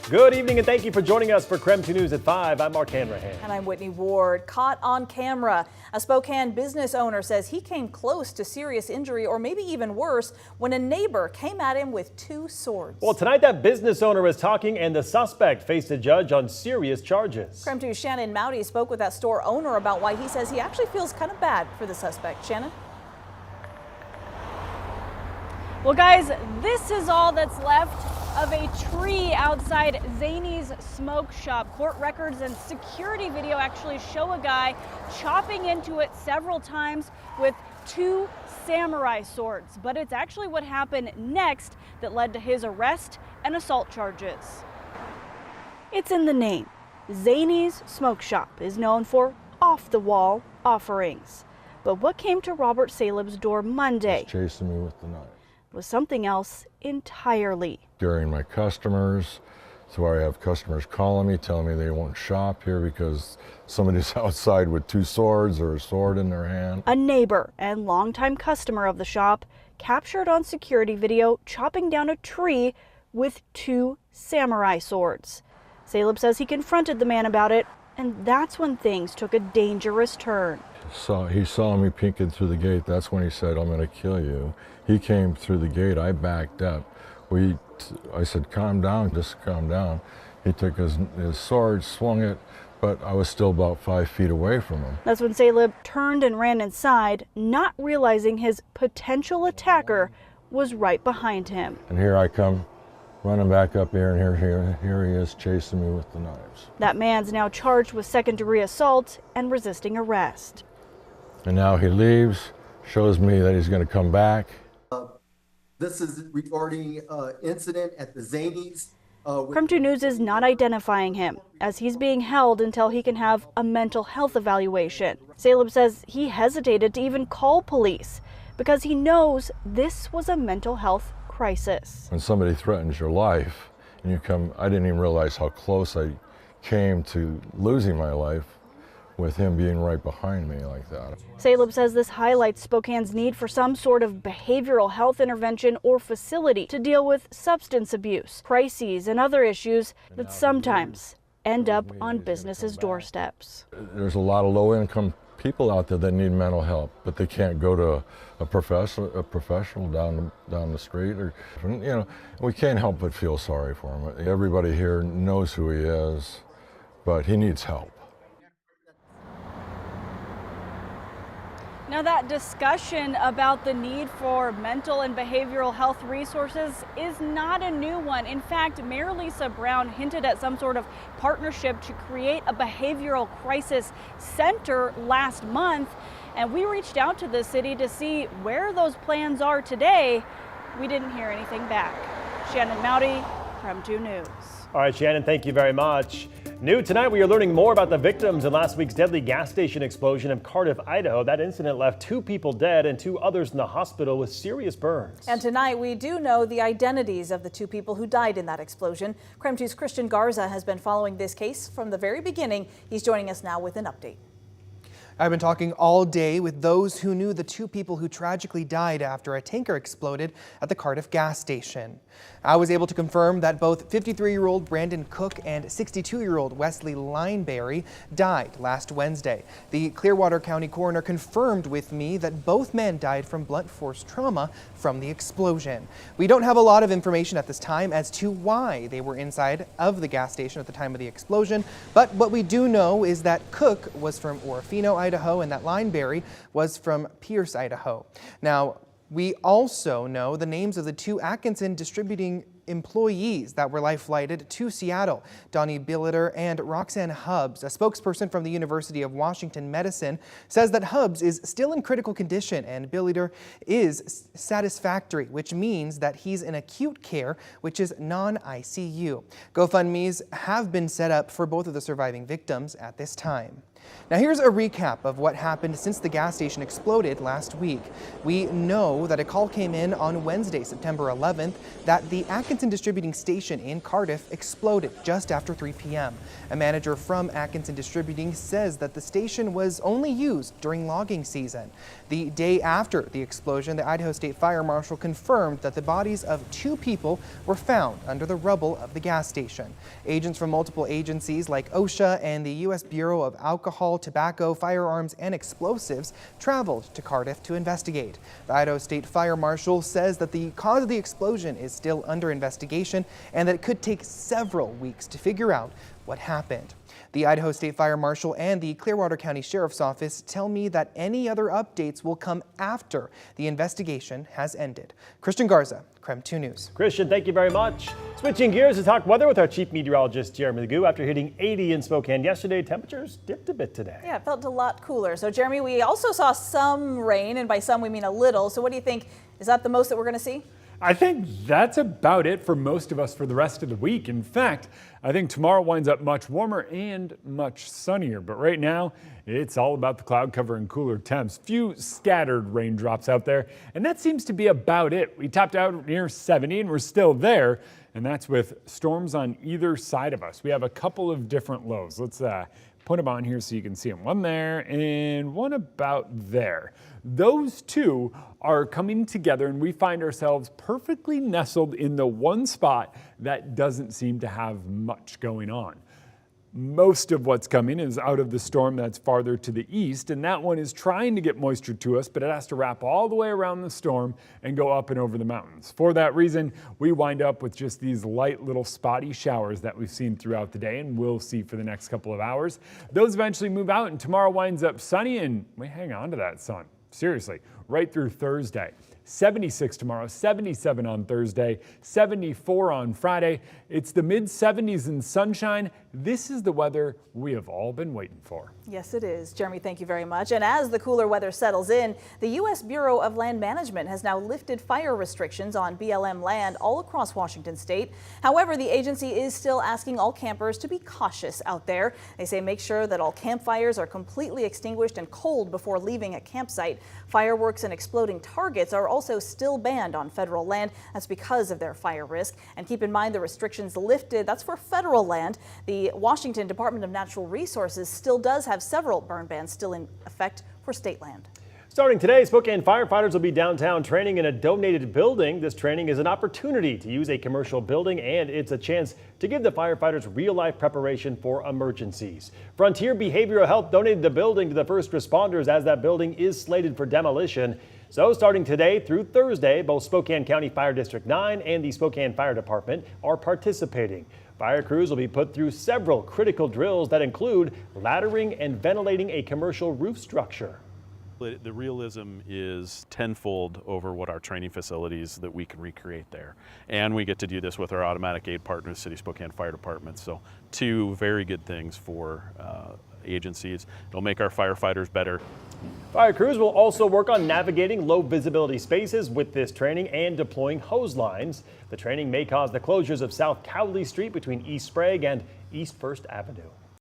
Good evening and thank you for joining us for KREM 2 News at 5. I'm Mark Hanrahan. And I'm Whitney Ward. Caught on camera. A Spokane business owner says he came close to serious injury or maybe even worse when a neighbor came at him with two swords. Well, tonight that business owner was talking and the suspect faced a judge on serious charges. KREM 2's Shannon Mowdy spoke with that store owner about why he says he actually feels kind of bad for the suspect. Shannon? Well, guys, this is all that's left of a tree outside Zany's smoke shop. Court records and security video actually show a guy chopping into it several times with two samurai swords. But it's actually what happened next that led to his arrest and assault charges. It's in the name. Zany's smoke shop is known for off-the-wall offerings. But what came to Robert Saleb's door Monday chasing me with the knife was something else entirely. Scaring my customers, so I have customers calling me, telling me they won't shop here because somebody's outside with two swords or a sword in their hand. A neighbor and longtime customer of the shop captured on security video chopping down a tree with two samurai swords. Saleb says he confronted the man about it, and that's when things took a dangerous turn. So he saw me peeking through the gate. That's when he said, "I'm going to kill you." He came through the gate. I backed up. I said, "Calm down, just calm down." He took his sword, swung it, but I was still about 5 feet away from him. That's when Saleb turned and ran inside, not realizing his potential attacker was right behind him. And here I come, running back up here, and here he is chasing me with the knives. That man's now charged with second-degree assault and resisting arrest. And now he leaves, shows me that he's going to come back. This is regarding incident at the Zany's. KREM 2 News is not identifying him, as he's being held until he can have a mental health evaluation. Saleb says he hesitated to even call police because he knows this was a mental health crisis. When somebody threatens your life and you come, I didn't even realize how close I came to losing my life with him being right behind me like that. Saleb says this highlights Spokane's need for some sort of behavioral health intervention or facility to deal with substance abuse, crises, and other issues that sometimes end up on businesses' doorsteps. There's a lot of low-income people out there that need mental help, but they can't go to a professional down the street, or we can't help but feel sorry for him. Everybody here knows who he is, but he needs help. Now, that discussion about the need for mental and behavioral health resources is not a new one. In fact, Mayor Lisa Brown hinted at some sort of partnership to create a behavioral crisis center last month, and we reached out to the city to see where those plans are today. We didn't hear anything back. Shannon Mowdy, KREM 2 News. All right, Shannon, thank you very much. New tonight, we are learning more about the victims in last week's deadly gas station explosion in Cardiff, Idaho. That incident left 2 people dead and 2 others in the hospital with serious burns. And tonight we do know the identities of the 2 people who died in that explosion. KREM 2's Christian Garza has been following this case from the very beginning. He's joining us now with an update. I've been talking all day with those who knew the 2 people who tragically died after a tanker exploded at the Cardiff gas station. I was able to confirm that both 53-year-old Brandon Cook and 62-year-old Wesley Lineberry died last Wednesday. The Clearwater County coroner confirmed with me that both men died from blunt force trauma from the explosion. We don't have a lot of information at this time as to why they were inside of the gas station at the time of the explosion, but what we do know is that Cook was from Orofino, Idaho, and that Lineberry was from Pierce, Idaho. Now, we also know the names of the 2 Atkinson distributing employees that were life-flighted to Seattle, Donnie Billiter and Roxanne Hubbs. A spokesperson from the University of Washington Medicine says that Hubbs is still in critical condition and Billiter is satisfactory, which means that he's in acute care, which is non-ICU. GoFundMes have been set up for both of the surviving victims at this time. Now here's a recap of what happened since the gas station exploded last week. We know that a call came in on Wednesday, September 11th, that the Atkinson Distributing Station in Cardiff exploded just after 3 p.m. A manager from Atkinson Distributing says that the station was only used during logging season. The day after the explosion, the Idaho State Fire Marshal confirmed that the bodies of 2 people were found under the rubble of the gas station. Agents from multiple agencies like OSHA and the U.S. Bureau of Alcohol, Tobacco, Firearms, and Explosives traveled to Cardiff to investigate. The Idaho State Fire Marshal says that the cause of the explosion is still under investigation and that it could take several weeks to figure out what happened. The Idaho State Fire Marshal and the Clearwater County Sheriff's Office tell me that any other updates will come after the investigation has ended. Christian Garza, KREM 2 News. Christian, thank you very much. Switching gears to talk weather with our chief meteorologist, Jeremy Legoo. After hitting 80 in Spokane yesterday, temperatures dipped a bit today. Yeah, it felt a lot cooler. So, Jeremy, we also saw some rain, and by some we mean a little. So what do you think? Is that the most that we're going to see? I think that's about it for most of us for the rest of the week. In fact, I think tomorrow winds up much warmer and much sunnier. But right now, it's all about the cloud cover and cooler temps. Few scattered raindrops out there, and that seems to be about it. We topped out near 70, and we're still there, and that's with storms on either side of us. We have a couple of different lows. Let's put them on here so you can see them. One there and one about there. Those two are coming together, and we find ourselves perfectly nestled in the one spot that doesn't seem to have much going on. Most of what's coming is out of the storm that's farther to the east, and that one is trying to get moisture to us, but it has to wrap all the way around the storm and go up and over the mountains. For that reason, we wind up with just these light little spotty showers that we've seen throughout the day and will see for the next couple of hours. Those eventually move out, and tomorrow winds up sunny, and we hang on to that sun. Seriously, right through Thursday. 76 tomorrow, 77 on Thursday, 74 on Friday. It's the mid-70s and sunshine. This is the weather we have all been waiting for. Yes, it is. Jeremy, thank you very much. And as the cooler weather settles in, the U.S. Bureau of Land Management has now lifted fire restrictions on BLM land all across Washington state. However, the agency is still asking all campers to be cautious out there. They say make sure that all campfires are completely extinguished and cold before leaving a campsite. Fireworks and exploding targets are also still banned on federal land. That's because of their fire risk. And keep in mind the restrictions lifted, that's for federal land. The Washington Department of Natural Resources still does have several burn bans still in effect for state land. Starting today, Spokane firefighters will be downtown training in a donated building. This training is an opportunity to use a commercial building, and it's a chance to give the firefighters real-life preparation for emergencies. Frontier Behavioral Health donated the building to the first responders as that building is slated for demolition. So starting today through Thursday, both Spokane County Fire District 9 and the Spokane Fire Department are participating. Fire crews will be put through several critical drills that include laddering and ventilating a commercial roof structure. The realism is tenfold over what our training facilities that we can recreate there. And we get to do this with our automatic aid partners, City Spokane Fire Department. So 2 very good things for agencies. It'll make our firefighters better. Fire crews will also work on navigating low visibility spaces with this training and deploying hose lines. The training may cause the closures of South Cowley Street between East Sprague and East 1st Avenue.